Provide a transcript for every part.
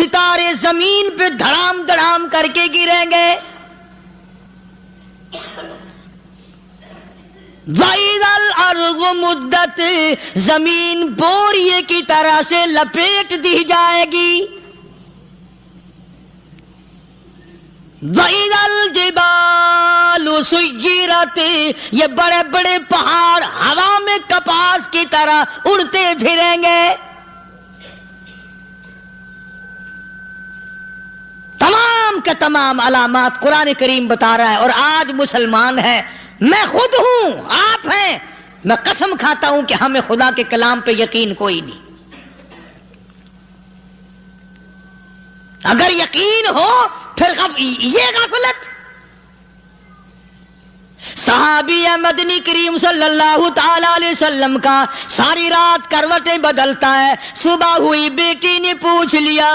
ستارے زمین پہ دھڑام دھڑام کر کے گریں گے. وَإِذَا الْأَرْضُ مُدَّتْ زمین بوریے کی طرح سے لپیٹ دی جائے گی. وَإِذَا الْجِبَالُ سُيِّرَتْ یہ بڑے بڑے پہاڑ ہوا میں کپاس کی طرح اڑتے پھریں گے. تمام کے تمام علامات قرآن کریم بتا رہا ہے. اور آج مسلمان ہے، میں خود ہوں، آپ ہیں، میں قسم کھاتا ہوں کہ ہمیں خدا کے کلام پہ یقین کوئی نہیں. اگر یقین ہو پھر یہ غفلت. صحابی مدنی کریم صلی اللہ تعالی علیہ وسلم کا ساری رات کروٹیں بدلتا ہے. صبح ہوئی بیٹی نے پوچھ لیا،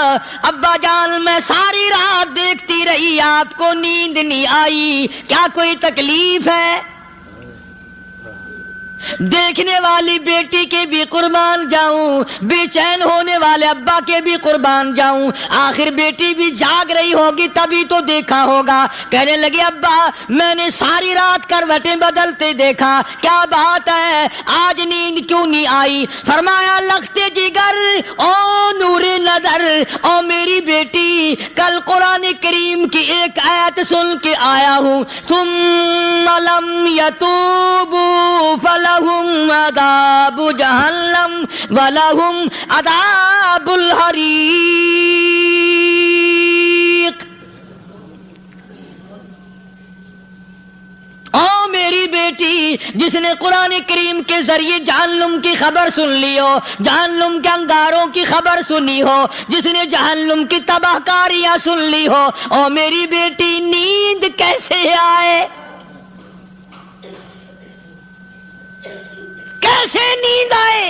ابا جان میں ساری رات دیکھتی رہی، آپ کو نیند نہیں آئی، کیا کوئی تکلیف ہے؟ دیکھنے والی بیٹی کے بھی قربان جاؤں، بے چین ہونے والے ابا کے بھی قربان جاؤں. آخر بیٹی بھی جاگ رہی ہوگی تبھی تو دیکھا ہوگا. کہنے لگے ابا میں نے ساری رات کروٹیں بدلتے دیکھا، کیا بات ہے، آج نیند کیوں نہیں آئی؟ فرمایا لختے جگر او نور نظر، او میری بیٹی کل قرآن کریم کی ایک آیت سن کے آیا ہوں، ثم لم یتوبوا فلہم عذاب جہنم ولہم عذاب الحریق. او میری بیٹی جس نے قرآن کریم کے ذریعے جہنم کی خبر سن لی ہو، جہنم کے انگاروں کی خبر سنی ہو، جس نے جہنم کی تباہ کاریاں سن لی ہو، او میری بیٹی نیند کیسے آئے؟ کیسے نیند آئے؟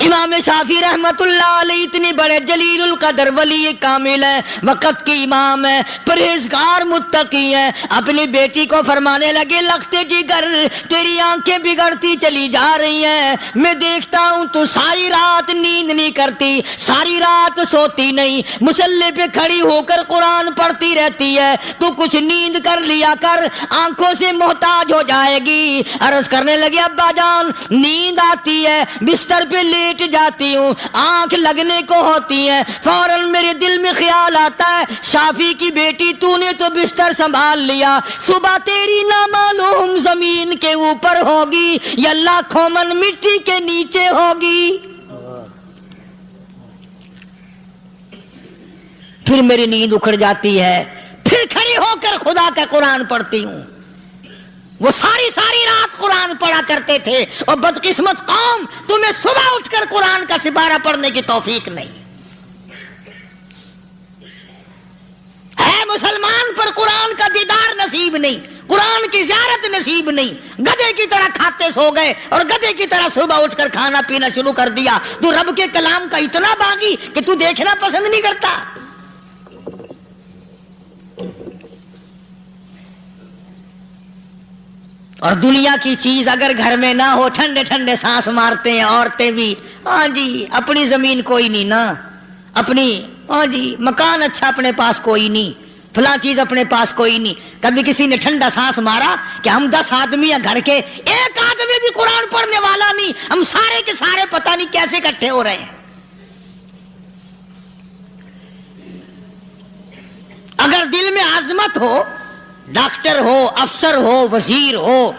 امام شافعی رحمت اللہ علیہ اتنے بڑے جلیل القدر ولی کامل ہیں، وقت کے امام ہیں، پرہیزگار متقی ہیں. اپنی بیٹی کو فرمانے لگے لختے جگر تیری آنکھیں بگڑتی چلی جا رہی ہیں، میں دیکھتا ہوں تو ساری رات نیند نہیں کرتی، ساری رات سوتی نہیں، مصلی پہ کھڑی ہو کر قرآن پڑھتی رہتی ہے، تو کچھ نیند کر لیا کر، آنکھوں سے محتاج ہو جائے گی. عرض کرنے لگے ابا جان نیند آتی ہے، بستر پہ لیٹ جاتی ہوں، آنکھ لگنے کو ہوتی ہے، فوراً میرے دل میں خیال آتا ہے شافی کی بیٹی تو نے تو بستر سنبھال لیا، صبح تیری نامعلوم زمین کے اوپر ہوگی یا لاکھوں من مٹی کے نیچے ہوگی. پھر میری نیند اکھڑ جاتی ہے، پھر کھڑی ہو کر خدا کا قرآن پڑھتی ہوں. وہ ساری رات قرآن پڑھا کرتے تھے، اور بدقسمت قوم تمہیں صبح اٹھ کر قرآن کا سپارہ پڑھنے کی توفیق نہیں ہے. مسلمان پر قرآن کا دیدار نصیب نہیں، قرآن کی زیارت نصیب نہیں. گدھے کی طرح کھاتے سو گئے اور گدھے کی طرح صبح اٹھ کر کھانا پینا شروع کر دیا. تو رب کے کلام کا اتنا باغی کہ تو دیکھنا پسند نہیں کرتا. اور دنیا کی چیز اگر گھر میں نہ ہو، ٹھنڈے ٹھنڈے سانس مارتے ہیں عورتیں بھی. ہاں جی اپنی زمین کوئی نہیں نا، اپنی ہاں جی مکان اچھا اپنے پاس کوئی نہیں، فلاں چیز اپنے پاس کوئی نہیں. کبھی کسی نے ٹھنڈا سانس مارا کہ ہم 10 آدمی ہیں گھر کے، ایک آدمی بھی قرآن پڑھنے والا نہیں، ہم سارے کے سارے پتہ نہیں کیسے اکٹھے ہو رہے ہیں. اگر دل میں عظمت ہو، ڈاکٹر ہو، افسر ہو، وزیر ہو،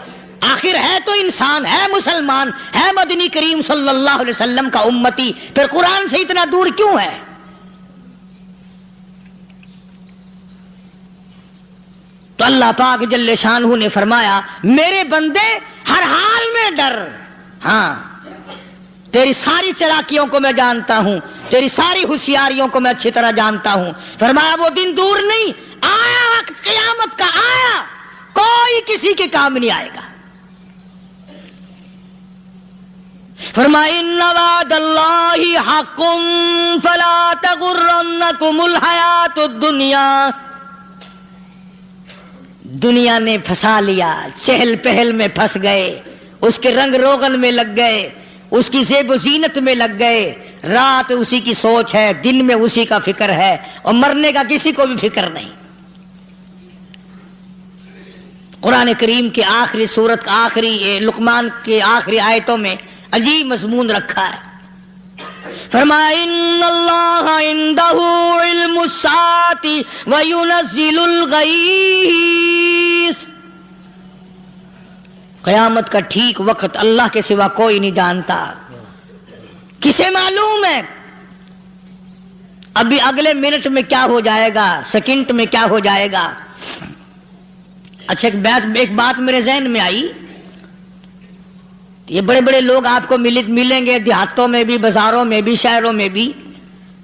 آخر ہے تو انسان، ہے مسلمان، ہے مدنی کریم صلی اللہ علیہ وسلم کا امتی، پھر قرآن سے اتنا دور کیوں ہے؟ تو اللہ پاک جل شانہ نے فرمایا میرے بندے ہر حال میں ڈر. ہاں تیری ساری چلاکیوں کو میں جانتا ہوں، تیری ساری ہوشیاریوں کو میں اچھی طرح جانتا ہوں. فرمایا وہ دن دور نہیں، آیا وقت قیامت کا، آیا، کوئی کسی کے کام نہیں آئے گا. فرمایا ان وعد اللہ حق فلا تغرنکم الحیات الدنیا. دنیا نے پھنسا لیا، چہل پہل میں پھنس گئے، اس کے رنگ روغن میں لگ گئے، اس کی زیب و زینت میں لگ گئے، رات اسی کی سوچ ہے، دن میں اسی کا فکر ہے، اور مرنے کا کسی کو بھی فکر نہیں۔ قرآن کریم کے آخری سورت کا آخری لقمان کے آخری آیتوں میں عجیب مضمون رکھا ہے۔ فرمایا ان اللہ عندہ علم الساعۃ وینزل الغیث، قیامت کا ٹھیک وقت اللہ کے سوا کوئی نہیں جانتا۔ کسے معلوم ہے ابھی اگلے منٹ میں کیا ہو جائے گا، سیکنڈ میں کیا ہو جائے گا۔ اچھا ایک بات میرے ذہن میں آئی، یہ بڑے بڑے لوگ آپ کو ملیں گے دیہاتوں میں بھی، بازاروں میں بھی، شہروں میں بھی،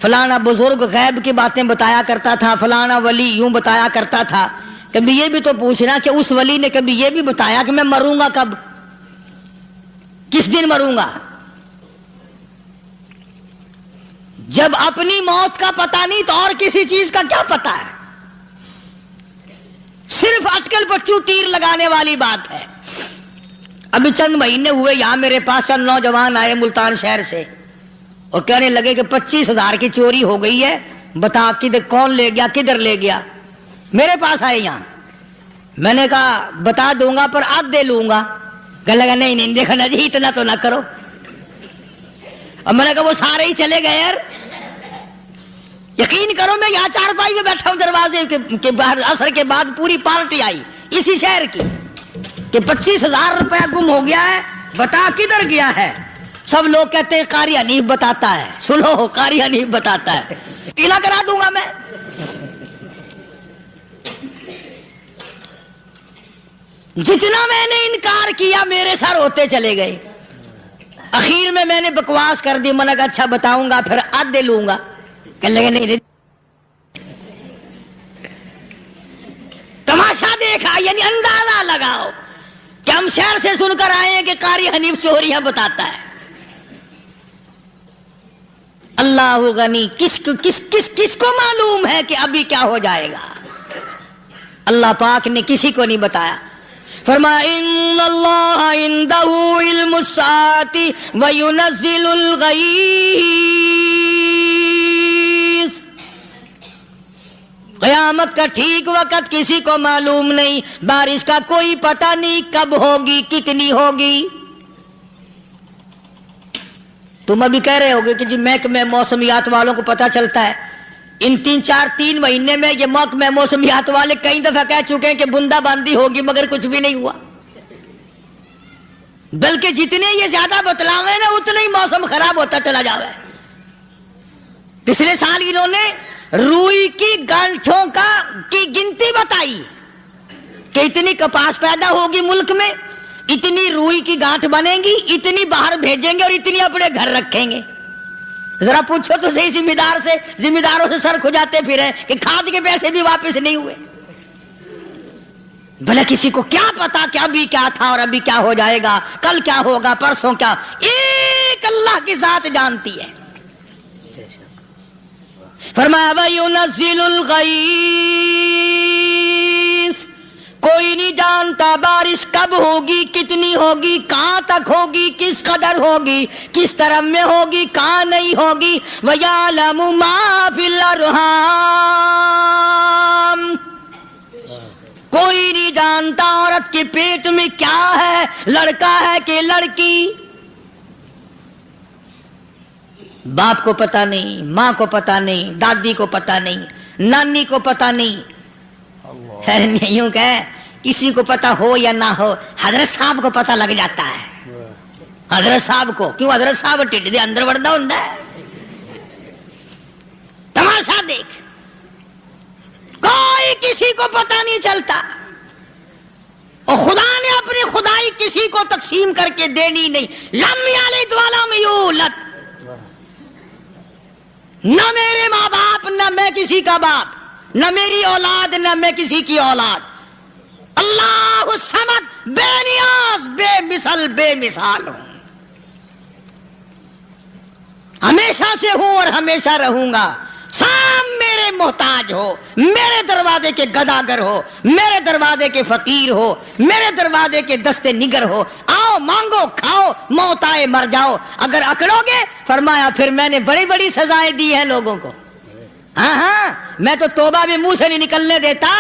فلانا بزرگ غیب کی باتیں بتایا کرتا تھا، فلانا ولی یوں بتایا کرتا تھا۔ کبھی یہ بھی تو پوچھنا کہ اس ولی نے کبھی یہ بھی بتایا کہ میں مروں گا کب، کس دن مروں گا؟ جب اپنی موت کا پتہ نہیں تو اور کسی چیز کا کیا پتہ ہے؟ صرف اٹکل پچو تیر لگانے والی بات ہے۔ ابھی چند مہینے ہوئے یہاں میرے پاس چند نوجوان آئے ملتان شہر سے اور کہنے لگے کہ 25,000 کی چوری ہو گئی ہے، بتا کدھر کون لے گیا، کدھر لے گیا۔ میرے پاس آئے یہاں، میں نے کہا بتا دوں گا پر آدھے لوں گا۔ کہنے لگا نہیں نہیں دیکھنا جی اتنا تو نہ کرو۔ اور میں نے کہا وہ سارے ہی چلے گئے یار، یقین کرو میں یہاں چارپائی میں بیٹھا ہوں دروازے کے باہر، عصر کے بعد پوری پارٹی آئی اسی شہر کی کہ 25,000 روپیہ گم ہو گیا ہے، بتا کدھر گیا ہے۔ سب لوگ کہتے ہیں قاری حنیف بتاتا ہے، سنو قاری حنیف بتاتا ہے، ٹیلا کرا دوں گا میں۔ جتنا میں نے انکار کیا میرے سر ہوتے چلے گئے۔ اخیر میں نے بکواس کر دی، میں نے کہا اچھا بتاؤں گا پھر آدھے لوں گا۔ کہنے لگے نہیں، تماشا دیکھا یعنی اندازہ لگاؤ کہ ہم شہر سے سن کر آئے ہیں کہ قاری حنیف چوریاں بتاتا ہے۔ اللہ غنی، کس کو معلوم ہے کہ ابھی کیا ہو جائے گا؟ اللہ پاک نے کسی کو نہیں بتایا۔ فرمایا ان اللہ عندہ علم الساعۃ وینزل الغیث، قیامت کا ٹھیک وقت کسی کو معلوم نہیں، بارش کا کوئی پتہ نہیں کب ہوگی، کتنی ہوگی۔ تم ابھی کہہ رہے ہوگے کہ جی محکمہ موسمیات والوں کو پتہ چلتا ہے، ان 3 مہینے میں یہ محکمہ موسمیات والے کئی دفعہ کہہ چکے ہیں کہ بوندا باندی ہوگی مگر کچھ بھی نہیں ہوا، بلکہ جتنے یہ زیادہ بتلاوے نا اتنا ہی موسم خراب ہوتا چلا جاوے۔ پچھلے سال انہوں نے روئی کی گانٹھوں کی گنتی بتائی کہ اتنی کپاس پیدا ہوگی ملک میں، اتنی روئی کی گانٹھ بنے گی، اتنی باہر بھیجیں گے اور اتنی اپنے گھر رکھیں گے۔ ذرا پوچھو تو صحیح ذمہ داروں سے سر کھجاتے پھرے کہ کھاد کے پیسے بھی واپس نہیں ہوئے۔ بھلے کسی کو کیا پتا کہ ابھی کیا تھا اور ابھی کیا ہو جائے گا، کل کیا ہوگا، پرسوں کیا، ایک اللہ کی ذات جانتی ہے۔ فرمایا وَيُنَزِّلُ الْغَيْثَ، کوئی نہیں جانتا بارش کب ہوگی، کتنی ہوگی، کہاں تک ہوگی، کس قدر ہوگی، کس طرف میں ہوگی، کہاں نہیں ہوگی۔ وَيَعْلَمُ مَا فِي الْأَرْحَامِ، کوئی نہیں جانتا عورت کے پیٹ میں کیا ہے، لڑکا ہے کہ لڑکی۔ باپ کو پتہ نہیں، ماں کو پتہ نہیں، دادی کو پتہ نہیں، نانی کو پتہ نہیں، یوں کہ کسی کو پتہ ہو یا نہ ہو حضرت صاحب کو پتہ لگ جاتا ہے۔ حضرت صاحب کو کیوں؟ حضرت صاحب ٹھڈ دے اندر وڑدا ہوندا ہے۔ تماشا دیکھ، کوئی کسی کو پتہ نہیں چلتا، اور خدا نے اپنی خدائی کسی کو تقسیم کر کے دینی نہیں۔ لم یلد ولم یولد، نہ میرے ماں باپ، نہ میں کسی کا باپ، نہ میری اولاد، نہ میں کسی کی اولاد۔ اللہ الصمد، بے نیاز، بے مثال ہوں، ہمیشہ سے ہوں اور ہمیشہ رہوں گا۔ سام میرے محتاج ہو، میرے دروازے کے گداگر ہو، میرے دروازے کے فقیر ہو، میرے دروازے کے دستے نگر ہو، آؤ مانگو کھاؤ، موت آئے مر جاؤ، اگر اکڑو گے فرمایا پھر میں نے بڑی بڑی سزائیں دی ہیں لوگوں کو، ہاں میں تو توبہ بھی منہ سے نہیں نکلنے دیتا،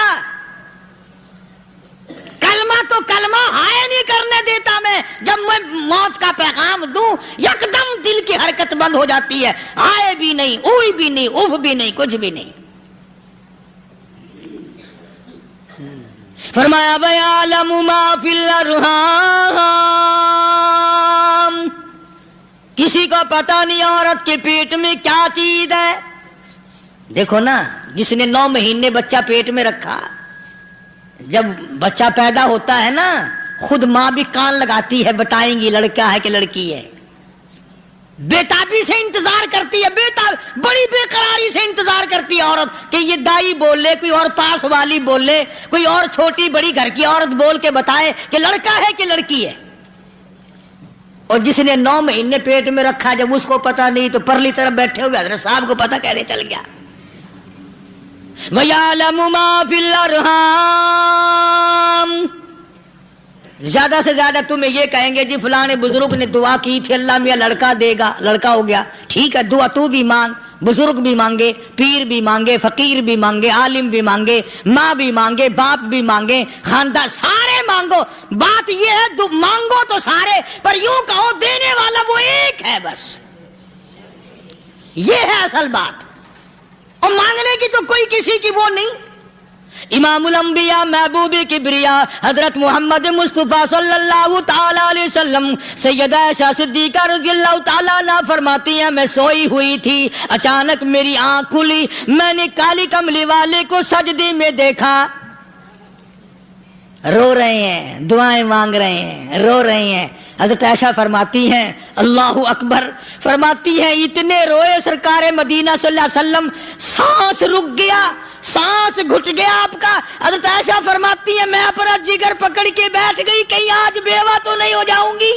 کلمہ تو کلمہ ہائے نہیں کرنے دیتا میں، جب میں موت کا پیغام دوں یکدم دل کی حرکت بند ہو جاتی ہے، ہائے بھی نہیں، اوئی بھی نہیں، اف بھی نہیں، کچھ بھی نہیں۔ فرمایا وَيَعْلَمُ مَا فِي الْأَرْحَامِ، کسی کو پتہ نہیں عورت کے پیٹ میں کیا چیز ہے۔ دیکھو نا، جس نے 9 مہینے بچہ پیٹ میں رکھا، جب بچہ پیدا ہوتا ہے نا خود ماں بھی کان لگاتی ہے، بتائیں گی لڑکا ہے کہ لڑکی ہے، بےتابی سے انتظار کرتی ہے، بڑی بے قراری سے انتظار کرتی ہے عورت کہ یہ دائی بول لے، کوئی اور پاس والی بول لے، کوئی اور چھوٹی بڑی گھر کی عورت بول کے بتائے کہ لڑکا ہے کہ لڑکی ہے۔ اور جس نے 9 مہینے پیٹ میں رکھا جب اس کو پتا نہیں تو پرلی طرف بیٹھے ہوئے حضرت صاحب کو پتا کیسے چل گیا۔ وَيَعْلَمُ مَا فِي الْأَرْحَامِ، زیادہ سے زیادہ تمہیں یہ کہیں گے جی فلاں بزرگ نے دعا کی تھی اللہ میاں لڑکا دے گا، لڑکا ہو گیا، ٹھیک ہے دعا تو بھی مانگ، بزرگ بھی مانگے، پیر بھی مانگے، فقیر بھی مانگے، عالم بھی مانگے، ماں بھی مانگے، باپ بھی مانگے، خاندان سارے مانگو، بات یہ ہے مانگو تو سارے، پر یوں کہو دینے والا وہ ایک ہے، بس یہ ہے اصل بات، اور مانگنے کی تو کوئی کسی کی وہ نہیں۔ امام الانبیاء محبوب کبریا حضرت محمد مصطفیٰ صلی اللہ تعالی علیہ وسلم سیدہ عائشہ صدیقہ رضی اللہ تعالیٰ عنہ فرماتی ہیں میں سوئی ہوئی تھی، اچانک میری آنکھ کھلی، میں نے کالی کملی والے کو سجدے میں دیکھا، رو رہے ہیں، دعائیں مانگ رہے ہیں، رو رہے ہیں۔ حضرت عائشہ فرماتی ہیں اللہ اکبر، فرماتی ہیں اتنے روئے سرکار مدینہ صلی اللہ علیہ وسلم، سانس رک گیا، سانس گھٹ گیا آپ کا۔ حضرت عائشہ فرماتی ہیں میں اپنا جگر پکڑ کے بیٹھ گئی، کہیں آج بیوہ تو نہیں ہو جاؤں گی۔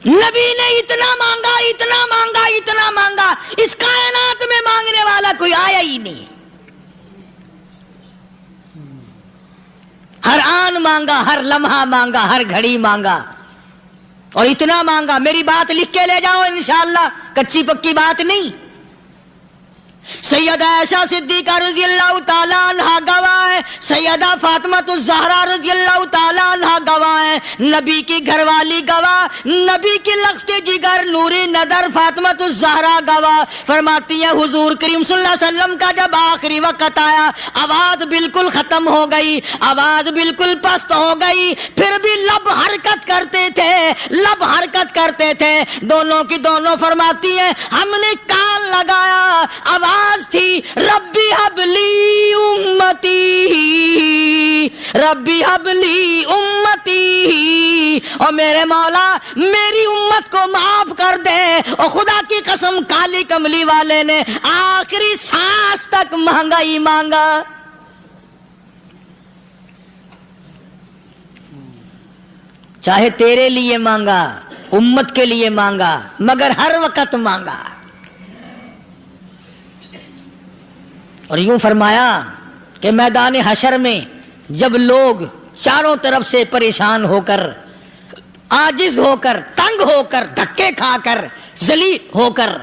نبی نے اتنا مانگا، اتنا مانگا، اتنا مانگا، اس کائنات میں مانگنے والا کوئی آیا ہی نہیں، ہر آن مانگا، ہر لمحہ مانگا، ہر گھڑی مانگا، اور اتنا مانگا۔ میری بات لکھ کے لے جاؤ انشاءاللہ، کچی پکی بات نہیں۔ سیدہ عائشہ صدیقہ رضی اللہ تعالیٰ عنہ گواہ ہے، سیدہ فاطمہ الزہرا رضی اللہ تعالیٰ عنہ گواہ ہے، نبی کی گھر والی گواہ، نبی کی لخت جگر نوری نظر فاطمہ الزہرا گواہ، فرماتی ہے حضور کریم صلی اللہ علیہ وسلم کا جب آخری وقت آیا، آواز بالکل ختم ہو گئی، آواز بالکل پست ہو گئی، پھر بھی لب حرکت کرتے تھے، لب حرکت کرتے تھے، دونوں کی دونوں فرماتی ہیں ہم نے کان لگایا، آواز تھی ربی حبلی امتی، ربی حبلی امتی، اور میرے مولا میری امت کو معاف کر دے۔ اور خدا کی قسم کالی کملی والے نے آخری سانس تک مانگا ہی مانگا۔ چاہے تیرے لیے مانگا، امت کے لیے مانگا، مگر ہر وقت مانگا۔ اور یوں فرمایا کہ میدان حشر میں جب لوگ چاروں طرف سے پریشان ہو کر، عاجز ہو کر، تنگ ہو کر، دھکے کھا کر، ذلیل ہو کر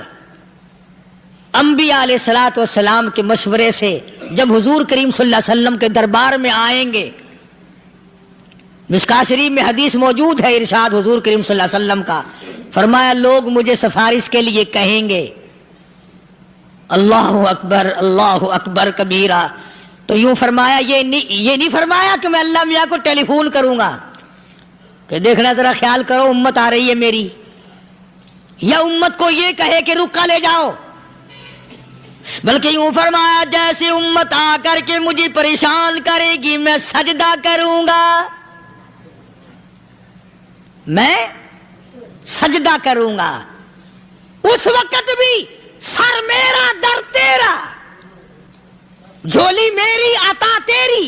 انبیاء علیہ الصلوۃ والسلام کے مشورے سے جب حضور کریم صلی اللہ علیہ وسلم کے دربار میں آئیں گے، مشکاۃ شریف میں حدیث موجود ہے، ارشاد حضور کریم صلی اللہ علیہ وسلم کا، فرمایا لوگ مجھے سفارش کے لیے کہیں گے اللہ اکبر، اللہ اکبر کبیرہ، تو یوں فرمایا یہ نہیں فرمایا کہ میں اللہ میاں کو ٹیلی فون کروں گا کہ دیکھنا ذرا خیال کرو امت آ رہی ہے میری، یا امت کو یہ کہے کہ رکا لے جاؤ، بلکہ یوں فرمایا جیسے امت آ کر کے مجھے پریشان کرے گی میں سجدہ کروں گا، میں سجدہ کروں گا، اس وقت بھی سر میرا در تیرا، جھولی میری عطا تیری۔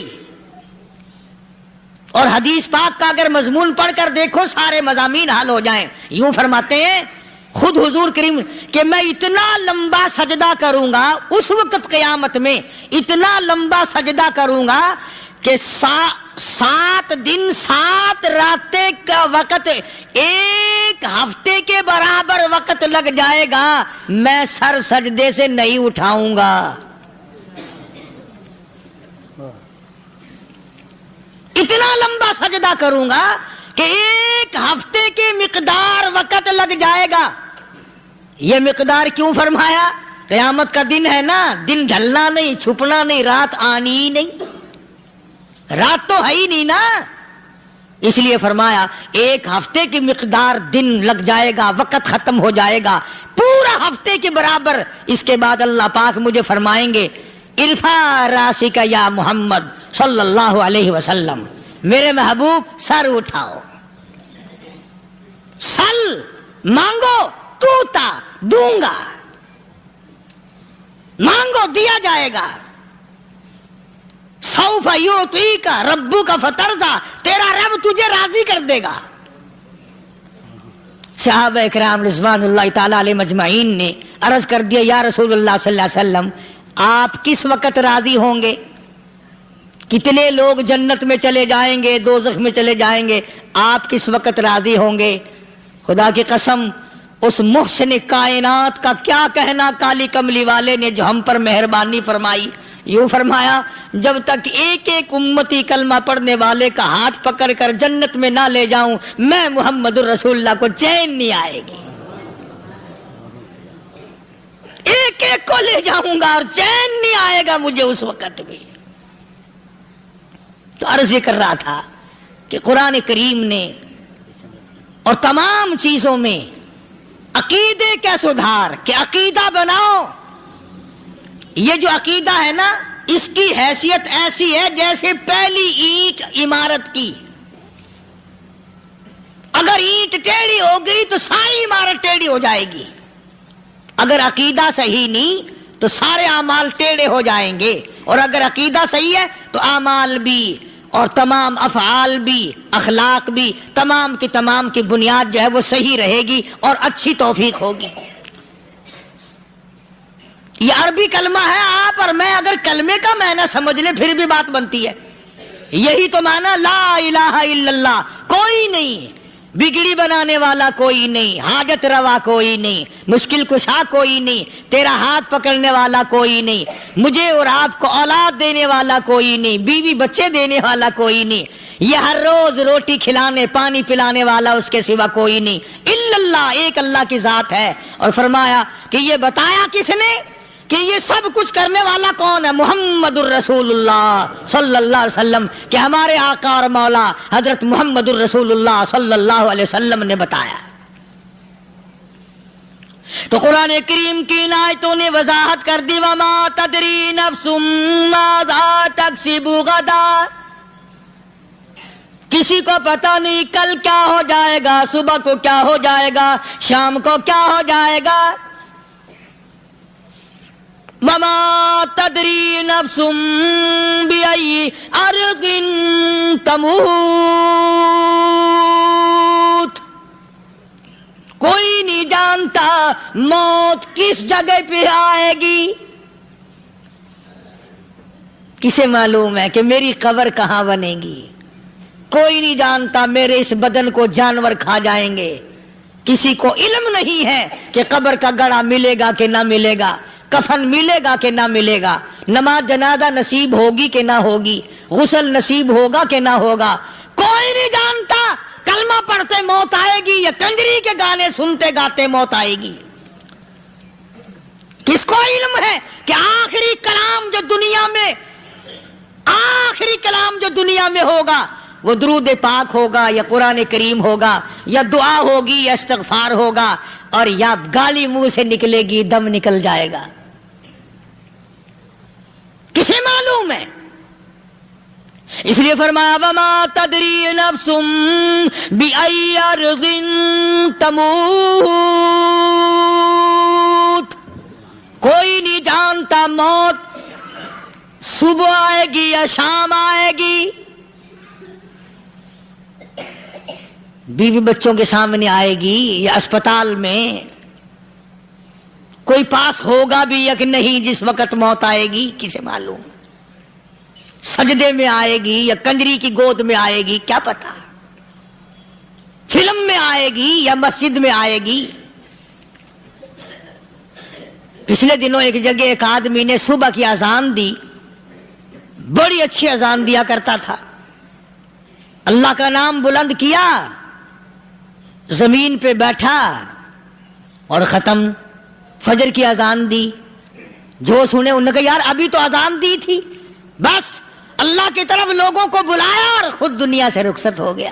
اور حدیث پاک کا اگر مضمون پڑھ کر دیکھو سارے مضامین حل ہو جائیں۔ یوں فرماتے ہیں خود حضور کریم کہ میں اتنا لمبا سجدہ کروں گا اس وقت قیامت میں، اتنا لمبا سجدہ کروں گا کہ 7 دن 7 راتیں کا وقت 1 ہفتے کے برابر وقت لگ جائے گا، میں سر سجدے سے نہیں اٹھاؤں گا۔ اتنا لمبا سجدہ کروں گا کہ 1 ہفتے کی مقدار وقت لگ جائے گا۔ یہ مقدار کیوں فرمایا؟ قیامت کا دن ہے نا، دن ڈھلنا نہیں، چھپنا نہیں، رات آنی ہی نہیں، رات تو ہے ہی نہیں نا، اس لیے فرمایا 1 ہفتے کی مقدار دن لگ جائے گا، وقت ختم ہو جائے گا پورا ہفتے کے برابر۔ اس کے بعد اللہ پاک مجھے فرمائیں گے ارفع راسک یا محمد صلی اللہ علیہ وسلم، میرے محبوب سر اٹھاؤ، سل مانگو توتا دوں گا، مانگو دیا جائے گا، سوف یعطیک ربک فترضی، تیرا رب تجھے راضی کر دے گا۔ صحابہ اکرام رضوان اللہ تعالی علیہ مجمعین نے عرض کر دیا یا رسول اللہ صلی اللہ علیہ وسلم آپ کس وقت راضی ہوں گے؟ کتنے لوگ جنت میں چلے جائیں گے، دوزخ میں چلے جائیں گے، آپ کس وقت راضی ہوں گے؟ خدا کی قسم اس محسن کائنات کا کیا کہنا کالی کملی والے نے جو ہم پر مہربانی فرمائی، یوں فرمایا جب تک ایک ایک امتی کلمہ پڑھنے والے کا ہاتھ پکڑ کر جنت میں نہ لے جاؤں میں محمد الرسول اللہ کو چین نہیں آئے گی، ایک ایک کو لے جاؤں گا اور چین نہیں آئے گا مجھے اس وقت بھی۔ تو عرض یہ کر رہا تھا کہ قرآن کریم نے اور تمام چیزوں میں عقیدے کا سدھار کہ عقیدہ بناؤ، یہ جو عقیدہ ہے نا اس کی حیثیت ایسی ہے جیسے پہلی اینٹ عمارت کی، اگر اینٹ ٹیڑھی ہو گئی تو ساری عمارت ٹیڑھی ہو جائے گی، اگر عقیدہ صحیح نہیں تو سارے اعمال ٹیڑھے ہو جائیں گے، اور اگر عقیدہ صحیح ہے تو اعمال بھی اور تمام افعال بھی اخلاق بھی تمام کی بنیاد جو ہے وہ صحیح رہے گی اور اچھی توفیق ہوگی۔ یہ عربی کلمہ ہے، آپ اور میں اگر کلمے کا معنی سمجھ لیں پھر بھی بات بنتی ہے، یہی تو معنی لا الہ الا اللہ، کوئی نہیں بگڑی بنانے والا، کوئی نہیں حاجت روا، کوئی نہیں مشکل کشا، کوئی نہیں تیرا ہاتھ پکڑنے والا، کوئی نہیں مجھے اور آپ کو اولاد دینے والا، کوئی نہیں بیوی بچے دینے والا، کوئی نہیں یہ ہر روز روٹی کھلانے پانی پلانے والا اس کے سوا کوئی نہیں، الا اللہ، ایک اللہ کی ذات ہے۔ اور فرمایا کہ یہ بتایا کس نے کہ یہ سب کچھ کرنے والا کون ہے؟ محمد الرسول اللہ صلی اللہ علیہ وسلم، کہ ہمارے آقا اور مولا حضرت محمد الرسول اللہ صلی اللہ علیہ وسلم نے بتایا۔ تو قرآن کریم کی ان آیتوں نے وضاحت کر دی وما تدری نفس ماذا تکسب غدا، کسی کو پتہ نہیں کل کیا ہو جائے گا، صبح کو کیا ہو جائے گا، شام کو کیا ہو جائے گا۔ وما تدری نفس بأي أرض تموت، کوئی نہیں جانتا موت کس جگہ پہ آئے گی۔ کسے معلوم ہے کہ میری قبر کہاں بنے گی؟ کوئی نہیں جانتا میرے اس بدن کو جانور کھا جائیں گے، کسی کو علم نہیں ہے کہ قبر کا گڑھا ملے گا کہ نہ ملے گا، کفن ملے گا کہ نہ ملے گا، نماز جنازہ نصیب ہوگی کہ نہ ہوگی، غسل نصیب ہوگا کہ نہ ہوگا، کوئی نہیں جانتا۔ کلمہ پڑھتے موت آئے گی یا کنجری کے گانے سنتے گاتے موت آئے گی؟ کس کو علم ہے کہ آخری کلام جو دنیا میں ہوگا وہ درود پاک ہوگا یا قرآن کریم ہوگا یا دعا ہوگی یا استغفار ہوگا، اور یا گالی منہ سے نکلے گی، دم نکل جائے گا؟ کسے معلوم ہے؟ اس لیے فرمایا وما تدری نفس بأي أرض تموت، کوئی نہیں جانتا موت صبح آئے گی یا شام آئے گی، بیوی بچوں کے سامنے آئے گی یا اسپتال میں کوئی پاس ہوگا بھی یا کہ نہیں جس وقت موت آئے گی کسے معلوم؟ سجدے میں آئے گی یا کنجری کی گود میں آئے گی کیا پتا؟ فلم میں آئے گی یا مسجد میں آئے گی؟ پچھلے دنوں ایک جگہ ایک آدمی نے صبح کی اذان دی، بڑی اچھی اذان دیا کرتا تھا، اللہ کا نام بلند کیا، زمین پہ بیٹھا اور ختم۔ فجر کی اذان دی، جو سنے انہوں نے کہا یار ابھی تو اذان دی تھی، بس اللہ کی طرف لوگوں کو بلایا اور خود دنیا سے رخصت ہو گیا۔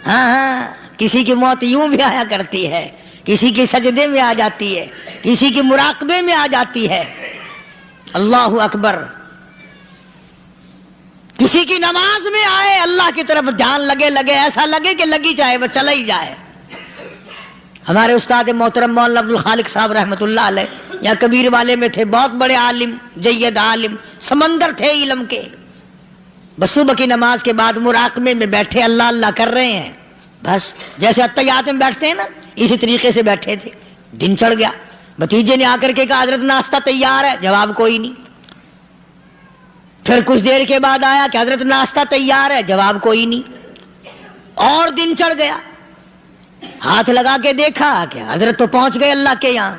ہاں کسی کی موت یوں بھی آیا کرتی ہے، کسی کی سجدے میں آ جاتی ہے، کسی کی مراقبے میں آ جاتی ہے۔ اللہ اکبر۔ کسی کی نماز میں آئے، اللہ کی طرف دھیان لگے ایسا لگے کہ لگی جائے وہ چلا ہی جائے۔ ہمارے استاد محترم مولانا عبد الخالق صاحب رحمۃ اللہ علیہ یا کبیر والے میں تھے، بہت بڑے عالم، جید عالم، سمندر تھے علم کے۔ بس صبح کی نماز کے بعد مراقبے میں بیٹھے، اللہ اللہ کر رہے ہیں، بس جیسے اتحیات میں بیٹھتے ہیں نا اسی طریقے سے بیٹھے تھے۔ دن چڑھ گیا، بھتیجے نے آ کر کے کہا حضرت ناشتہ تیار ہے، جواب کوئی نہیں۔ پھر کچھ دیر کے بعد آیا کہ حضرت ناشتہ تیار ہے، جواب کوئی نہیں۔ اور دن چڑھ گیا، ہاتھ لگا کے دیکھا کہ حضرت تو پہنچ گئے اللہ کے یہاں۔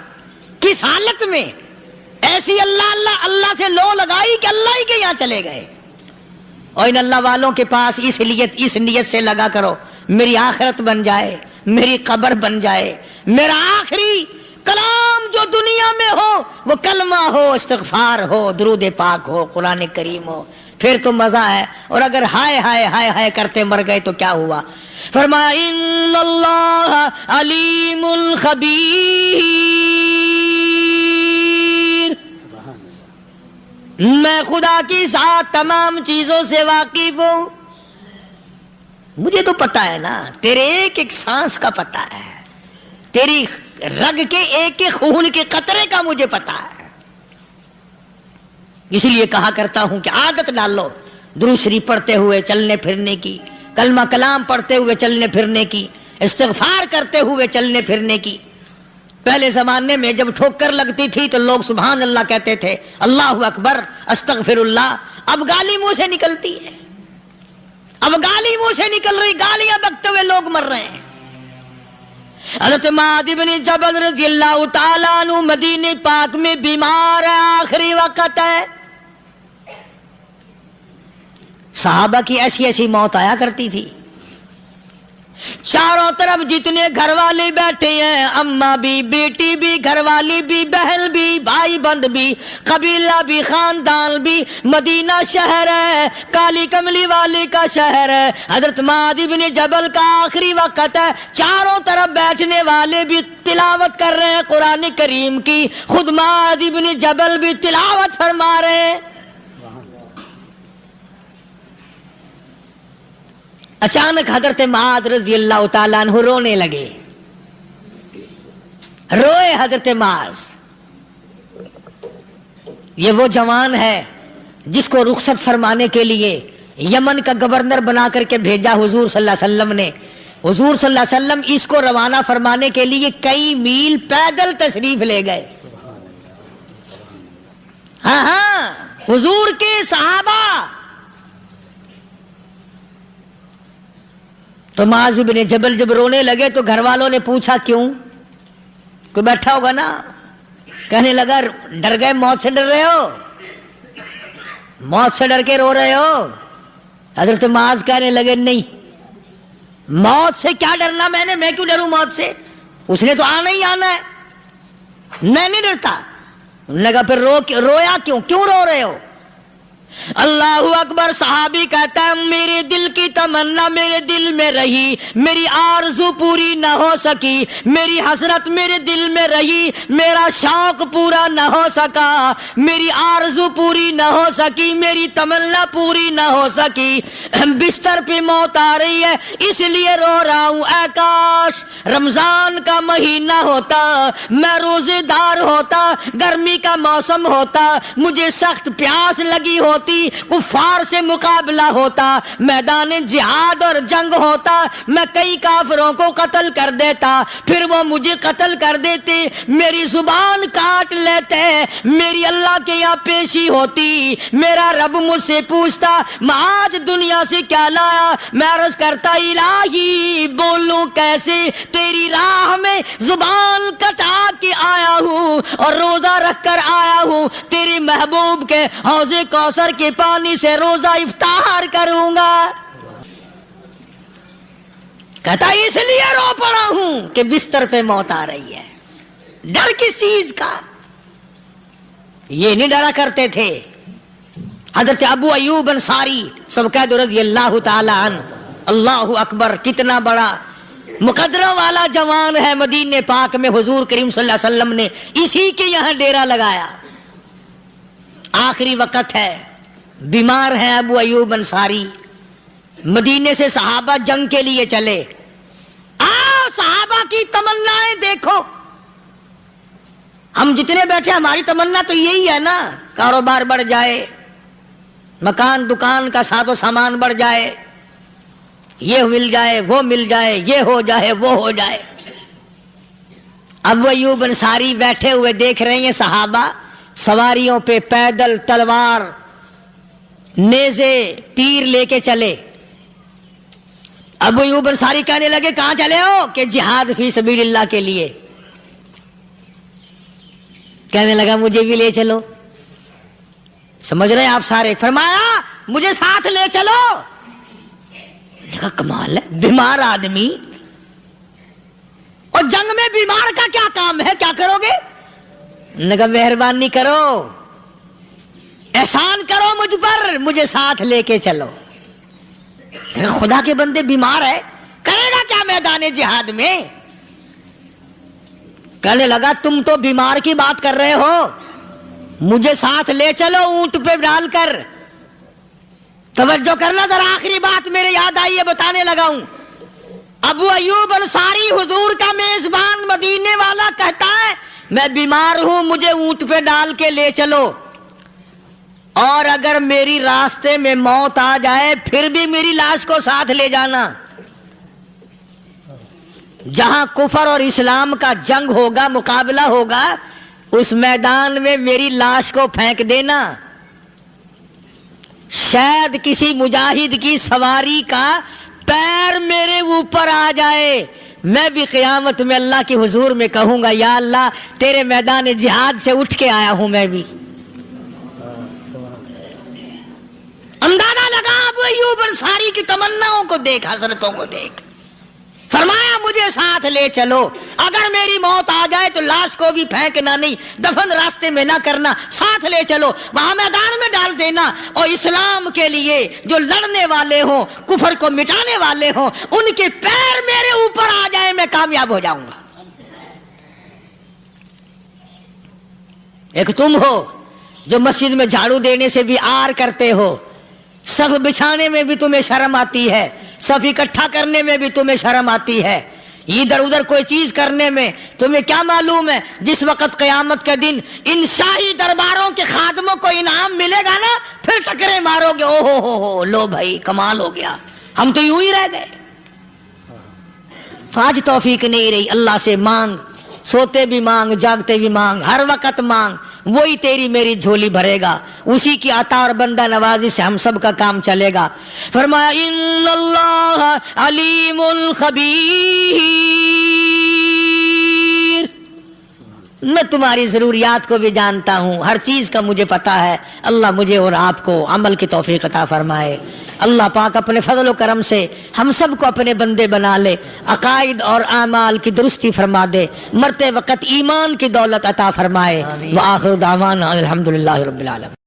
کس حالت میں؟ ایسی اللہ اللہ اللہ سے لو لگائی کہ اللہ ہی کے یہاں چلے گئے۔ اور ان اللہ والوں کے پاس اس نیت سے لگا کرو میری آخرت بن جائے، میری قبر بن جائے، میرا آخری کلام جو دنیا میں ہو وہ کلمہ ہو، استغفار ہو، درود پاک ہو، قرآن کریم ہو، پھر تو مزہ ہے۔ اور اگر ہائے ہائے ہائے ہائے کرتے مر گئے تو کیا ہوا؟ فرمایا ان اللہ علیم خبیر، میں خدا کی ذات تمام چیزوں سے واقف ہوں۔ مجھے تو پتا ہے نا، تیرے ایک ایک سانس کا پتا ہے، تیری رگ کے ایک ایک خون کے قطرے کا مجھے پتا ہے۔ اسی لیے کہا کرتا ہوں کہ عادت ڈالو درود شریف پڑھتے ہوئے چلنے پھرنے کی، کلمہ کلام پڑھتے ہوئے چلنے پھرنے کی، استغفار کرتے ہوئے چلنے پھرنے کی۔ پہلے زمانے میں جب ٹھوکر لگتی تھی تو لوگ سبحان اللہ کہتے تھے، اللہ اکبر، استغفر اللہ۔ اب گالی منہ سے نکلتی ہے، اب گالی منہ سے نکل رہی، گالیاں بکتے ہوئے لوگ مر رہے ہیں۔ حضرت معاذ بن جبل رضی اللہ تعالیٰ عنہ مدینے پاک میں بیمار ہے، آخری وقت ہے۔ صحابہ کی ایسی ایسی موت آیا کرتی تھی، چاروں طرف جتنے گھر والے بیٹھے ہیں، اماں بھی، بیٹی بھی، گھر والی بھی، بہن بھی، بھائی بند بھی، قبیلہ بھی، خاندان بھی، مدینہ شہر ہے، کالی کملی والے کا شہر ہے، حضرت معاذ بن جبل کا آخری وقت ہے۔ چاروں طرف بیٹھنے والے بھی تلاوت کر رہے ہیں قرآن کریم کی، خود معاذ بن جبل بھی تلاوت فرما رہے ہیں۔ اچانک حضرت معاذ رضی اللہ تعالیٰ عنہ رونے لگے، روئے حضرت معاذ۔ یہ وہ جوان ہے جس کو رخصت فرمانے کے لیے یمن کا گورنر بنا کر کے بھیجا حضور صلی اللہ علیہ وسلم نے۔ حضور صلی اللہ علیہ وسلم اس کو روانہ فرمانے کے لیے کئی میل پیدل تشریف لے گئے۔ ہاں حضور کے صحابہ۔ تو معاذ بن جبل جب رونے لگے تو گھر والوں نے پوچھا کیوں؟ کوئی بیٹھا ہوگا نا، کہنے لگا ڈر گئے، موت سے ڈر رہے ہو، موت سے ڈر کے رو رہے ہو؟ حضرت معاذ کہنے لگے نہیں، موت سے کیا ڈرنا، میں کیوں ڈروں موت سے، اس نے تو آنا ہی آنا ہے، میں نہیں ڈرتا۔ انہوں نے کہا پھر رویا کیوں رو رہے ہو؟ اللہ اکبر۔ صحابی کہتا ہے میرے دل کی تمنا میرے دل میں رہی، میری آرزو پوری نہ ہو سکی، میری حسرت میرے دل میں رہی، میرا شوق پورا نہ ہو سکا، میری آرزو پوری نہ ہو سکی، میری تمنا پوری نہ ہو سکی، بستر پہ موت آ رہی ہے اس لیے رو رہا ہوں۔ اے کاش رمضان کا مہینہ ہوتا، میں روزے دار ہوتا، گرمی کا موسم ہوتا، مجھے سخت پیاس لگی ہوتی، ہوتی, کفار سے مقابلہ ہوتا, میدان جہاد اور جنگ ہوتا, میں کئی کافروں کو قتل کر دیتا, پھر وہ مجھے قتل کر دیتے, میری زبان کاٹ لیتے, میری اللہ کے یہاں پیشی ہوتی, میرا رب مجھ سے پوچھتا میں آج دنیا سے کیا لایا, میں عرض کرتا الہی بولوں کیسے, تیری راہ میں زبان کٹا کے آیا ہوں اور روزہ رکھ کر آیا ہوں, تیرے محبوب کے حوض کوثر کے پانی سے روزہ افطار کروں گا. کہتا اس لیے رو پڑا ہوں کہ بستر پہ موت آ رہی ہے. ڈر کس چیز کا؟ یہ نہیں ڈرا کرتے تھے. حضرت ابو ایوب انصاری سب کہہ دو رضی اللہ تعالی عنہ. اللہ اکبر, کتنا بڑا مقدرہ والا جوان ہے. مدینے پاک میں حضور کریم صلی اللہ علیہ وسلم نے اسی کے یہاں ڈیرا لگایا. آخری وقت ہے, بیمار ہیں ابو ایوب انصاری. مدینے سے صحابہ جنگ کے لیے چلے. صحابہ کی تمنائیں دیکھو. ہم جتنے بیٹھے ہماری تمنا تو یہی ہے نا, کاروبار بڑھ جائے, مکان دکان کا ساز و سامان بڑھ جائے, یہ مل جائے وہ مل جائے, یہ ہو جائے وہ ہو جائے. ابو ایوب انصاری بیٹھے ہوئے دیکھ رہے ہیں صحابہ سواریوں پہ پیدل تلوار نیزے تیر لے کے چلے. ابو ایوب انصاری کہنے لگے کہاں چلے ہو؟ کہ جہاد فی سبیل اللہ کے لیے. کہنے لگا مجھے بھی لے چلو. سمجھ رہے ہیں آپ سارے؟ فرمایا مجھے ساتھ لے چلو. کہا کمال ہے, بیمار آدمی اور جنگ میں بیمار کا کیا کام ہے, کیا کرو گے؟ نے کہا مہربانی کرو, احسان کرو مجھ پر, مجھے ساتھ لے کے چلو. خدا کے بندے بیمار ہے, کرے گا کیا میدان جہاد میں؟ کہنے لگا تم تو بیمار کی بات کر رہے ہو, مجھے ساتھ لے چلو اونٹ پہ ڈال کر. توجہ کرنا ذرا, آخری بات میرے یاد آئی ہے بتانے لگا ہوں. ابو ایوب انصاری حضور کا میزبان مدینے والا کہتا ہے میں بیمار ہوں, مجھے اونٹ پہ ڈال کے لے چلو, اور اگر میری راستے میں موت آ جائے پھر بھی میری لاش کو ساتھ لے جانا. جہاں کفر اور اسلام کا جنگ ہوگا, مقابلہ ہوگا, اس میدان میں میری لاش کو پھینک دینا. شاید کسی مجاہد کی سواری کا پیر میرے اوپر آ جائے, میں بھی قیامت میں اللہ کے حضور میں کہوں گا یا اللہ تیرے میدان جہاد سے اٹھ کے آیا ہوں میں بھی. اندازہ لگا ابو ایوب انصاری کی تمناؤں کو دیکھ, حسرتوں کو دیکھ. فرمایا مجھے ساتھ لے چلو, اگر میری موت آ جائے تو لاش کو بھی پھینکنا نہیں, دفن راستے میں نہ کرنا, ساتھ لے چلو, وہاں میدان میں ڈال دینا, اور اسلام کے لیے جو لڑنے والے ہوں, کفر کو مٹانے والے ہوں, ان کے پیر میرے اوپر آ جائے میں کامیاب ہو جاؤں گا. ایک تم ہو جو مسجد میں جھاڑو دینے سے بھی آر کرتے ہو, صف بچھانے میں بھی تمہیں شرم آتی ہے, صف اکٹھا کرنے میں بھی تمہیں شرم آتی ہے, ادھر ادھر کوئی چیز کرنے میں تمہیں کیا معلوم ہے جس وقت قیامت کے دن ان شاہی درباروں کے خادموں کو انعام ملے گا نا, پھر ٹکرے مارو گے, او ہو لو بھائی کمال ہو گیا, ہم تو یوں ہی رہ گئے. تو آج توفیق نہیں رہی. اللہ سے مانگ, سوتے بھی مانگ, جاگتے بھی مانگ, ہر وقت مانگ, وہی تیری میری جھولی بھرے گا. اسی کی عطا اور بندہ نوازی سے ہم سب کا کام چلے گا. فرمایا ان اللہ علیم خبیر, میں تمہاری ضروریات کو بھی جانتا ہوں, ہر چیز کا مجھے پتا ہے. اللہ مجھے اور آپ کو عمل کی توفیق عطا فرمائے. اللہ پاک اپنے فضل و کرم سے ہم سب کو اپنے بندے بنا لے, عقائد اور اعمال کی درستی فرما دے, مرتے وقت ایمان کی دولت عطا فرمائے. وآخر دعوانا الحمدللہ رب العالمین.